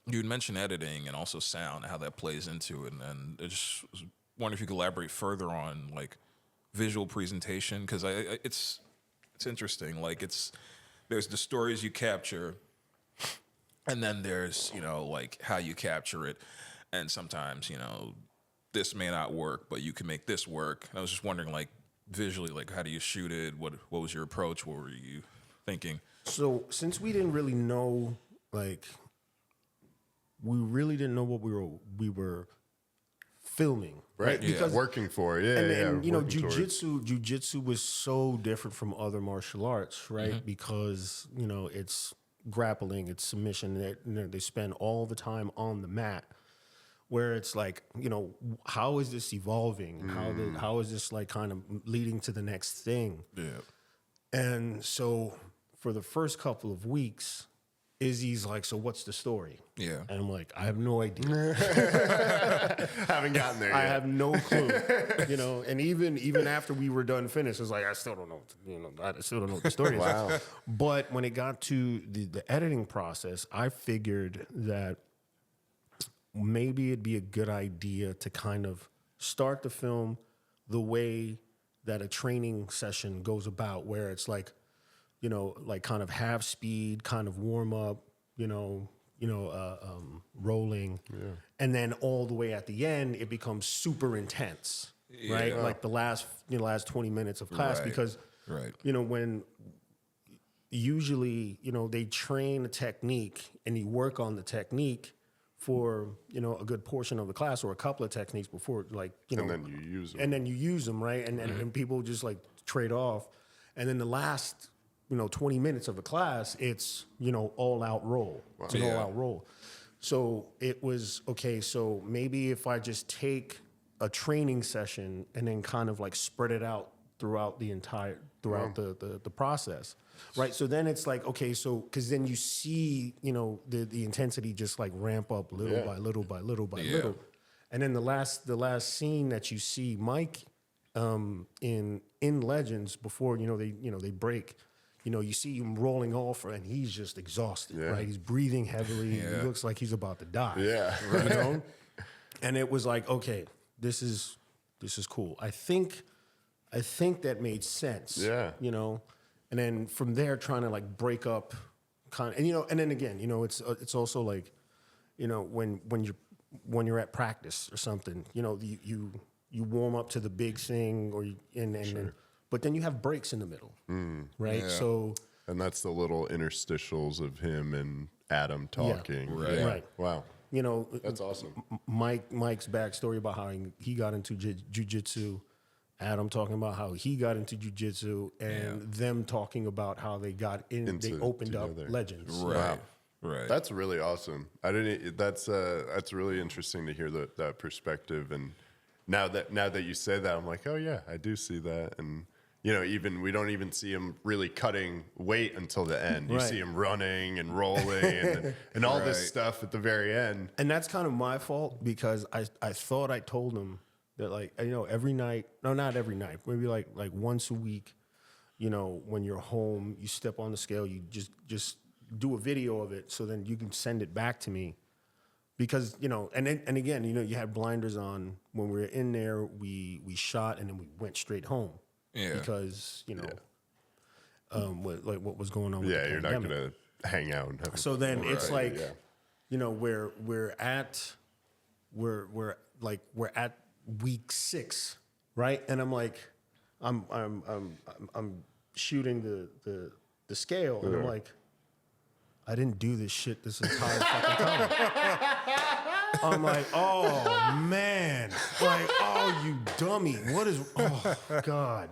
You had mentioned editing and also sound, how that plays into it, and I just was wondering if you could elaborate further on like visual presentation, because it's interesting. Like there's the stories you capture, and then there's like how you capture it, and sometimes this may not work, but you can make this work. And I was just wondering, like visually, like how do you shoot it? What was your approach? What were you thinking? So since we didn't really know, like, we really didn't know what we were filming, right? Yeah, Because working for it. and jujitsu was so different from other martial arts, right? Because it's grappling, it's submission. They spend all the time on the mat. Where it's like, how is this evolving? How is this like kind of leading to the next thing? Yeah. And so for the first couple of weeks, Izzy's like, so what's the story? Yeah. And I'm like, I have no idea. Haven't gotten there yet. I have no clue. And even after we were done finished, it's like, I still don't know. I still don't know what the story is. Wow. But when it got to the editing process, I figured that maybe it'd be a good idea to kind of start the film the way that a training session goes about, where it's like, like kind of half speed, kind of warm up, rolling, and then all the way at the end, it becomes super intense, right? Like the last 20 minutes of class, because when usually they train a technique and you work on the technique for a good portion of the class, or a couple of techniques before, like and then you use them, right? And people just like trade off, and then the last 20 minutes of the class, it's all out roll. Wow. It's an all out roll. So it was okay. So maybe if I just take a training session and then kind of like spread it out throughout the process. Right. So then it's like, okay, so because then you see, the intensity just like ramp up little by little by little by little. And then the last scene that you see Mike in Legends before, they break, you see him rolling off and he's just exhausted, right? He's breathing heavily. He looks like he's about to die. Yeah. Right. And it was like, okay, this is cool. I think that made sense. Yeah. And then from there, trying to like break up, kind of, and then again, it's also like, when you're at practice or something, you warm up to the big thing, or but then you have breaks in the middle, right? Yeah. So, and that's the little interstitials of him and Adam talking. Yeah, right. Wow. That's awesome. Mike's backstory about how he got into jujitsu. Adam talking about how he got into jujitsu, and them talking about how they got in. They opened up Legends. Right. Wow. Right. That's really awesome. That's really interesting to hear that perspective. And now that you say that, I'm like, oh yeah, I do see that. And even we don't even see him really cutting weight until the end. You see him running and rolling and all this stuff at the very end. And that's kind of my fault, because I thought I told him that, like, every night, no, not every night, maybe like once a week, when you're home, you step on the scale, you just do a video of it, so then you can send it back to me. Because, and again, you had blinders on when we were in there, we shot, and then we went straight home. Yeah. Because, what was going on with the pandemic. You're not going to hang out and have so then it's like, we're at week 6, right? And I'm like, I'm shooting the scale, and I'm like, I didn't do this shit this entire fucking time. I'm like, oh man, like, oh you dummy, what is? Oh God.